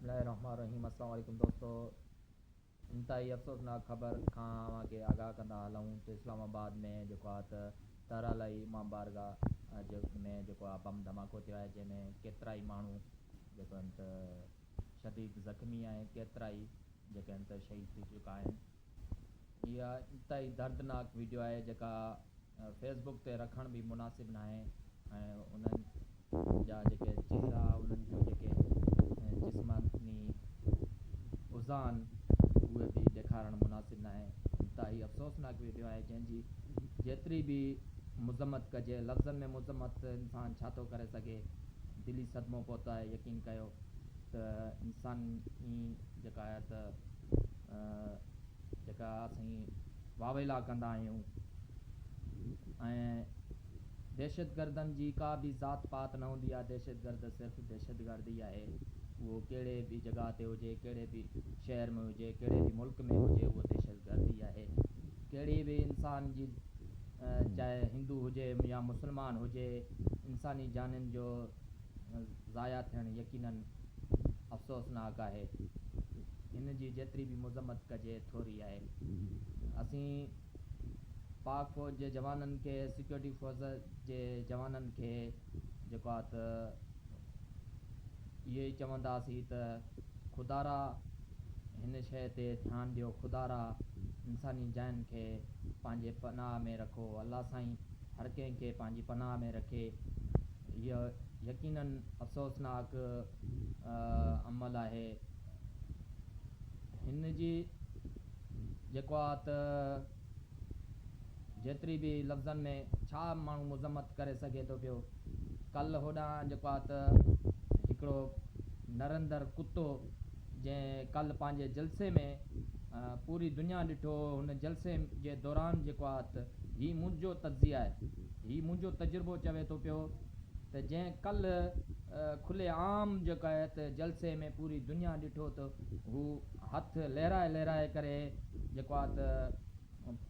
बिस्मिल्लाहिर्रहमानिर्रहीम। अस्सलाम वालेकुम दोस्तों, इंतहाई अफ़सोसनाक ख़बर खां के आगाह कंदा हलूं त इस्लामाबाद में जेको आहे त तारालाई इमाम बारगाह में जेको आहे बम धमाको थियो आहे, जंहिंमें केतिरा ई माण्हू जेको आहिनि त शदीद ज़ख़्मी ऐं केतिरा ई जेके आहिनि त शहीद थी चुका आहिनि। इहा इंतहाई दर्दनाक वीडियो आहे जेका फेसबुक ते रखण बि मुनासिब न आहे ऐं उन्हनि जा जेके चेहरा, उन्हनि जूं जेके जिस्मानी उज़ान उहे बि ॾेखारणु मुनासिब न आहे। इंतहाई अफ़सोसनाक वीडियो आहे जंहिंजी जेतिरी बि मुज़म्मत कजे, लफ़्ज़नि में मुज़म्मत इंसानु छा थो करे सघे, दिली सदमो पहुतो आहे। यकीन कयो त इंसानी जेका आहे त जेका असीं वावेला कंदा आहियूं ऐं दहशतगर्दनि जी का बि ज़ात पात न हूंदी आहे। दहशतगर्द सिर्फ़ु दहशतगर्दी आहे। उहो कहिड़े बि जॻह ते हुजे, कहिड़े बि शहर में हुजे, कहिड़े बि मुल्क में हुजे, उहो दहशतगर्दी आहे। कहिड़ी बि इंसान जी चाहे हिंदू हुजे या मुस्लमान हुजे, इंसानी जाननि जो ज़ाया थियणु यकीनन अफ़सोसनाक आहे। हिन जी जेतिरी बि मुज़म्मत कजे थोरी आहे। असीं पाक फ़ौज जे जवाननि खे, सिक्योरिटी फोर्स जे जवाननि खे जेको आहे त इहे ई चवंदासीं त ख़ुदारा हिन शइ ते ध्यानु ॾियो, ख़ुदारा इंसानी जान खे पंहिंजे पनाह में रखो। अलाह साईं हर कंहिंखे पंहिंजी पनाह में रखे। इहो यकीनन अफ़सोसनाक अमल आहे। हिन जी जेको आहे त जेतिरी बि लफ़्ज़नि में छा माण्हू मुज़म्मत करे सघे थो पियो। कल्ह होॾां जेको आहे त हिकिड़ो नरेंद्र कुतो जंहिं कल्ह पंहिंजे जलसे में पूरी दुनिया ॾिठो, हुन जलसे जे दौरान जेको आहे त हीउ मुंहिंजो तज़िया आहे, हीउ मुंहिंजो तजुर्बो चवे थो पियो त जंहिं कल्ह खुले आम जेको आहे त जलसे में पूरी दुनिया ॾिठो त हू हथ लहिराए लहिराए करे जेको आहे त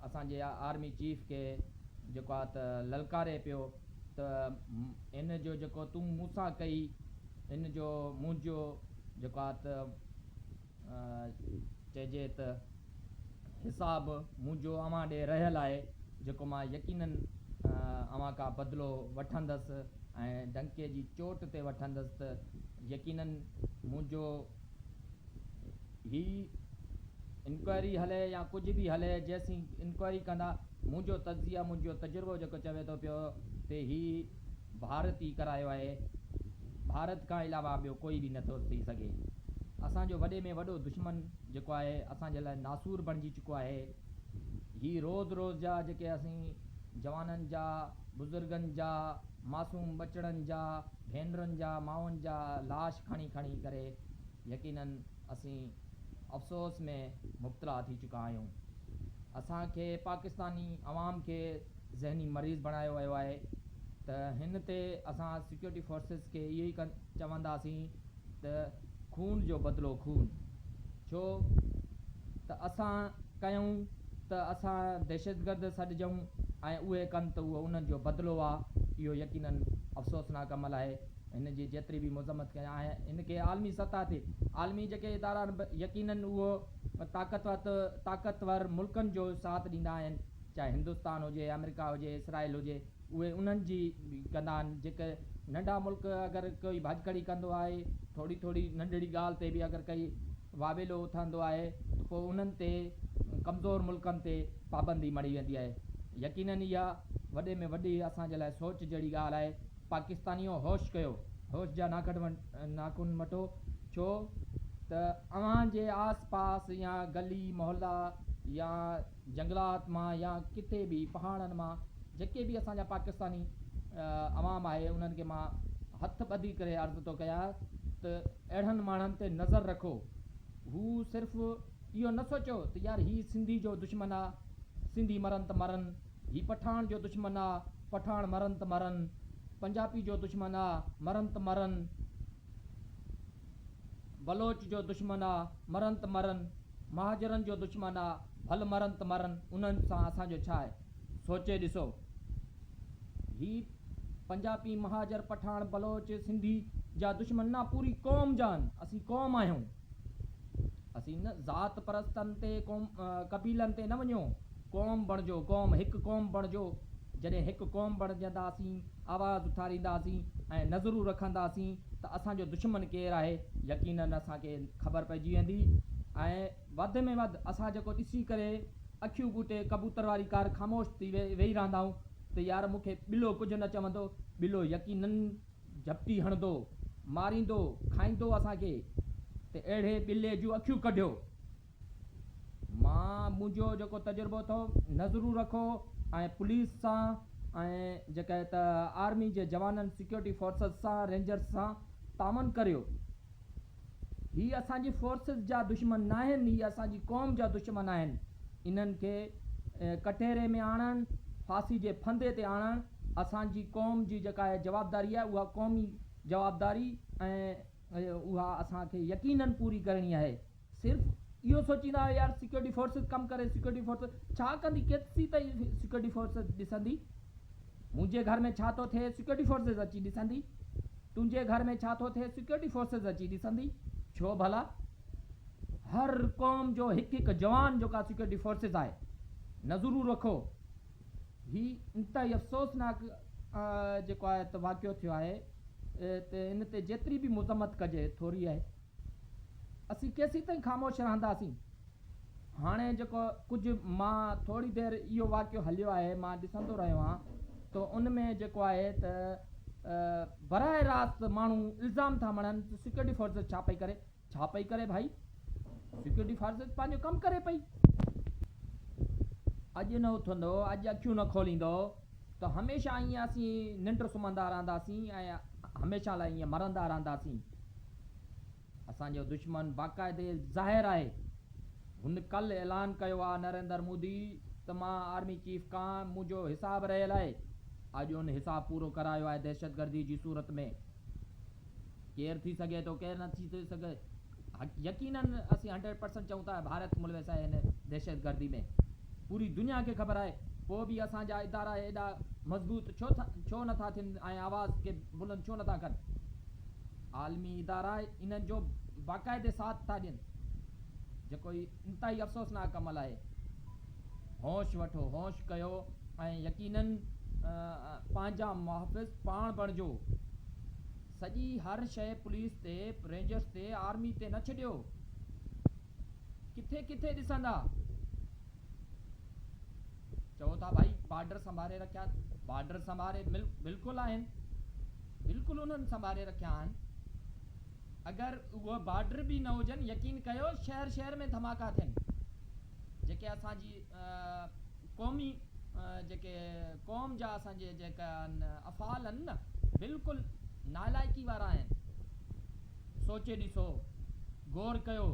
असांजे आर्मी चीफ खे जेको आहे त ललकारे पियो त इन जो जेको तूं मूंसां कई, इन जो मुंहिंजो जेको आहे त चइजे त हिसाबु मुंहिंजो अव्हां ॾे रहियलु आहे, जेको मां यकीनन अव्हां खां बदिलो वठंदुसि ऐं डंके जी चोट ते वठंदुसि। त यकीनन मुंहिंजो ही इंक्वायरी हले या कुझु बि हले, जेसीं इंक्वायरी कंदा, मुंहिंजो तज़िया, मुंहिंजो तजुर्बो जेको चवे थो पियो त ही भारत ई करायो आहे। भारत खां अलावा ॿियो कोई बि नथो थी सघे। असांजो वॾे में वॾो दुश्मन जेको आहे असांजे लाइ नासूर बणिजी चुको आहे। ही रोज़ रोज़ जा जेके असीं जवाननि जा, बुज़ुर्गनि जा, मासूम बचड़नि जा, भेनरुनि जा, माउनि जा लाश खणी खणी करे यकीनन असीं अफ़सोस में मुब्तला थी चुका आहियूं। असांखे पाकिस्तानी अवाम खे ज़हनी मरीज़ बणायो वियो आहे। त हिन ते असां सिक्योरिटी फोर्सिस खे इहो ई चवंदासीं त खून जो बदिलो खून, छो त असां कयूं त असां दहशतगर्द सॾिजूं ऐं उहे कनि त उहो उन्हनि जो बदिलो आहे। इहो यकीनन अफ़सोसनाक अमल आहे। हिन जी जेतिरी बि मुज़म्मत कया आहे, हिन खे आलमी सतह ते आलमी जेके इदारा यकीनन उहो ताक़तवर मुल्कनि जो साथ ॾींदा आहिनि, चाहे हिंदुस्तान हुजे, अमेरिका हुजे, इसराइल हुजे, उहे उन्हनि जी कंदा आहिनि। जेके नंढा मुल्क अगरि कोई भॼकड़ी कंदो आहे, थोरी थोरी नंढड़ी ॻाल्हि ते बि अगरि काई वावेलो उथंदो आहे त पोइ उन्हनि ते कमज़ोर मुल्कनि ते पाबंदी मड़ी वेंदी आहे। यकीनन इहा वॾे में वॾी असांजे लाइ सोच जहिड़ी ॻाल्हि आहे। पाकिस्तानियो होश कयो, होश जा नाखून मटो, छो त अव्हांजे आस पास या गली मोहल्ला या जंगलात मां या किथे बि पहाड़नि मां जेके बि असांजा पाकिस्तानी अवाम आहे, उन्हनि खे मां हथ ॿधी करे अर्ज़ु थो कयां त अहिड़नि माण्हुनि ते नज़र रखो। हू सिर्फ़ु इहो न सोचियो त यार हीउ सिंधी जो दुश्मन आहे, सिंधी मरनि त मरनि, हीउ पठान जो दुश्मन आहे, पठान मरनि त मरनि, पंजाबी जो दुश्मन आहे, मरनि त मरनि, बलोच जो दुश्मन आहे, मरनि त मरनि, महाजरनि जो दुश्मन आहे, भल मरनि त मरनि। उन्हनि सां असांजो छा आहे? सोचे ॾिसो, ही पंजाबी, महाजर, पठान, बलोच, सिंधी जा दुश्मन ना पूरी कौम जान असी कौम आहियूं असी न ज़ात परस्तनि ते क़ौम कबीलनि ते न वञो क़ौम बणिजो क़ौम हिकु क़ौम बणिजो जॾहिं हिकु क़ौम बणिजंदासीं आवाज़ उथारींदासीं ऐं नज़रूं रखंदासीं त असांजो दुश्मन केरु आहे यकीननि असांखे ख़बर पइजी वेंदी ऐं वधि में वधि असां जेको ॾिसी करे अखियूं ॿूटे कबूतर वारी कार ख़ामोश थी वेही रहंदा आहियूं त यार मूंखे ॿिलो कुझु न चवंदो ॿिलो यकीननि झपटी हणंदो मारींदो खाईंदो असांखे त अहिड़े ॿिले जूं अखियूं कढियो मुंहिंजो जेको तजुर्बो अथव नज़रूं रखो ऐं पुलिस सां ऐं जेका त आर्मी जे जवाननि सिक्योरिटी फोर्सिस सां रेंजर्स सां तामन करियो हीअ असांजी फोर्सिस जा दुश्मन न आहिनि हीअ असांजी क़ौम जा दुश्मन आहिनि इन्हनि खे कटहरे में आणणु फांसी जे फंदे ते आणणु असांजी क़ौम जी जेका आहे जवाबदारी आहे उहा क़ौमी जवाबदारी ऐं उहा असांखे यकीननि पूरी करणी आहे सिर्फ़ु इहो सोचींदा आहियो यार सिक्योरिटी फोर्सिस कमु करे सिक्योरिटी फोर्सिस छा कंदी केतिरी ताईं सिक्योरिटी फोर्सिस ॾिसंदी मुंहिंजे घर में छा थो थिए सिक्योरिटी फोर्सिस अची ॾिसंदी तुंहिंजे घर में छा थो थिए सिक्योरिटी फोर्सिस अची ॾिसंदी छो भला हर क़ौम जो हिकु हिकु जवान जेका सिक्योरिटी फोर्सिस आहे नज़रूं रखो ही इंतिहाई अफ़सोसनाक जेको आहे त वाक़ियो थियो आहे त इन ते जेतिरी बि मुज़म्मत कजे थोरी आहे असीं केसीं ताईं ख़ामोश रहंदासीं हाणे जेको कुझु मां थोरी देरि इहो वाक़ियो हलियो आहे मां ॾिसंदो रहियो आहियां त उन में जेको आहे त बराए राति माण्हू इल्ज़ाम था मणनि त सिक्योरिटी फोर्सिस छा पई करे भाई सिक्योरिटी फोर्सिस पंहिंजो कमु करे पई अॼु न उथंदो अॼु अखियूं न खोलींदो त हमेशह ईअं असीं निंड सुम्हंदा रहंदासीं ऐं हमेशह लाइ ईअं मरंदा रहंदासीं असांजो दुश्मन बाक़ाइदे ज़ाहिर आहे हुन कल्ह ऐलान कयो आहे नरेंद्र मोदी त मां आर्मी चीफ खां मुंहिंजो हिसाबु रहियल आहे अॼु हुन हिसाबु पूरो करायो आहे दहशतगर्दी जी सूरत में केरु थी सघे थो केरु न थी सघे यकीननि असीं 100% चऊं था भारत मुल्क आहे हिन दहशतगर्दी में पूरी दुनिया खे ख़बर आहे पोइ बि असांजा इदारा एॾा मज़बूत छो नथा थियनि ऐं आवाज़ खे बुलंद छो नथा कनि आलमी इदारा इन्हनि जो बाक़ाइदे साथ था ॾियनि जेको इंतिहाई अफ़सोसनाक अमल आहे होश वठो होश कयो ऐं यकीननि पंहिंजा मुहाफ़िज़ पाण बणिजो सॼी हर शइ पुलिस ते रेंजर्स ते आर्मी ते न छॾियो किथे किथे ॾिसंदा चओ था भाई बॉर्डर संभाले रखिया बॉर्डर संभाले बिल्कुलु आहिनि बिल्कुलु उन्हनि संभाले रखिया आहिनि अगरि उहो बॉर्डर बि न हुजनि यकीन कयो शहर शहर में धमाका थियनि जेके असांजी क़ौमी जेके क़ौम जा असांजे जेका अफ़ाल आहिनि न बिल्कुलु नालाइकी वारा आहिनि सोचे ॾिसो गौर कयो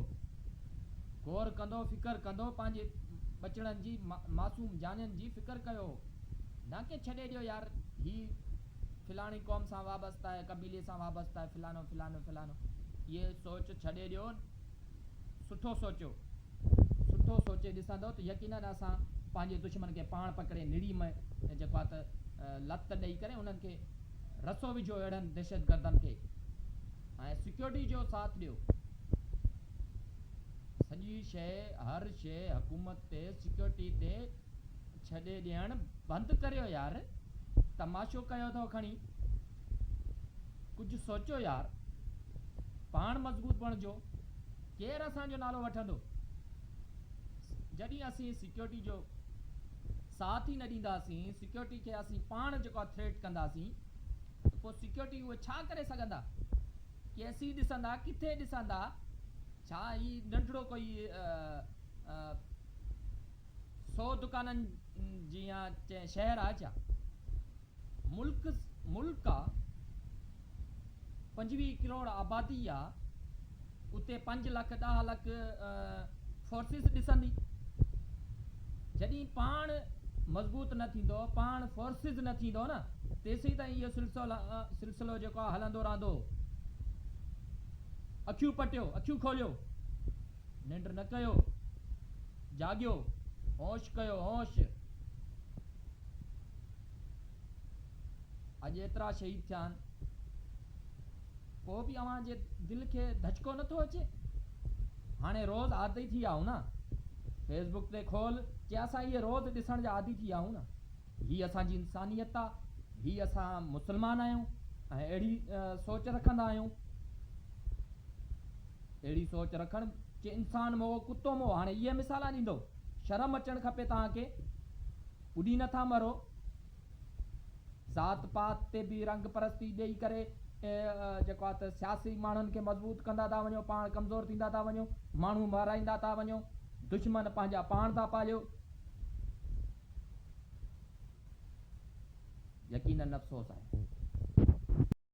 गौर कंदो फ़िकर कंदो पंहिंजे बचड़नि जी मासूम जानियुनि जी फ़िकर कयो न की छॾे ॾियो यार ही फ़िलाणी क़ौम सां वाबस्ता आहे कबीले सां वाबस्ता आहे फ़िलानो फ़िलानो फ़िलानो ये सोच छॾे ॾियो सुठो सोचो सुठो सोचे ॾिसंदो त यकीननि असां पंहिंजे दुश्मन खे पाण पकिड़े निड़ी में जेको आहे त लत ॾेई करे उन्हनि खे रसो विझो अहिड़नि दहशतगर्दनि खे ऐं सिक्योरिटी जो साथ ॾियो सॼी शइ हर शइ हुकूमत ते सिक्योरिटी ते छॾे ॾियणु बंदि करियो यार तमाशो कयो अथव खणी कुझु सोचो यार पाण मज़बूत बणिजो केरु असांजो नालो वठंदो जॾहिं असीं सिक्योरिटी जो साथ ई न ॾींदासीं सिक्योरिटी खे असीं पाण जेको आहे थ्रेट कंदासीं त पोइ सिक्योरिटी उहे छा करे सघंदा कैसी ॾिसंदा किथे ॾिसंदा छा ही नंढड़ो कोई 100 दुकाननि जी या शहर आहे छा मुल्क आहे 25 करोड़ आबादी आहे उते 5 लाख 10 लाख फोर्सिस ॾिसंदी जॾहिं पाण मज़बूत न थींदो पाण फोर्सिस न थींदो न तेसीं ताईं इहो सिलसिलो जेको आहे हलंदो रहंदो अखियूं पटियो अखियूं खोलियो निंड न कयो जाॻियो होश कयो होश अॼु एतिरा शहीद थिया आहिनि पोइ बि अव्हांजे दिलि खे धचको नथो अचे? हाणे रोज़ु आदी थी विया आहियूं न, फेसबुक ते खोल जे असां इहे रोज़ु ॾिसण जा आदी थी विया आहियूं न। हीअ असांजी इंसानियत आहे, हीअ असां मुस्लमान आहियूं ऐं अहिड़ी सोच रखंदा आहियूं। अहिड़ी सोच रखण जे इंसान मोह कुतो मोह। हाणे इहे मिसाल ॾींदो, शर्म अचणु खपे तव्हांखे। ॿुधी नथा मरो, ज़ात पात ते बि रंग परस्ती ॾेई करे जेको आहे त सियासी माण्हुनि खे मज़बूत कंदा था वञो, पाण कमज़ोर थींदा था वञो, माण्हू माराईंदा था वञो, दुश्मन पंहिंजा पाण था पालियो। यकीनन अफ़सोस आहे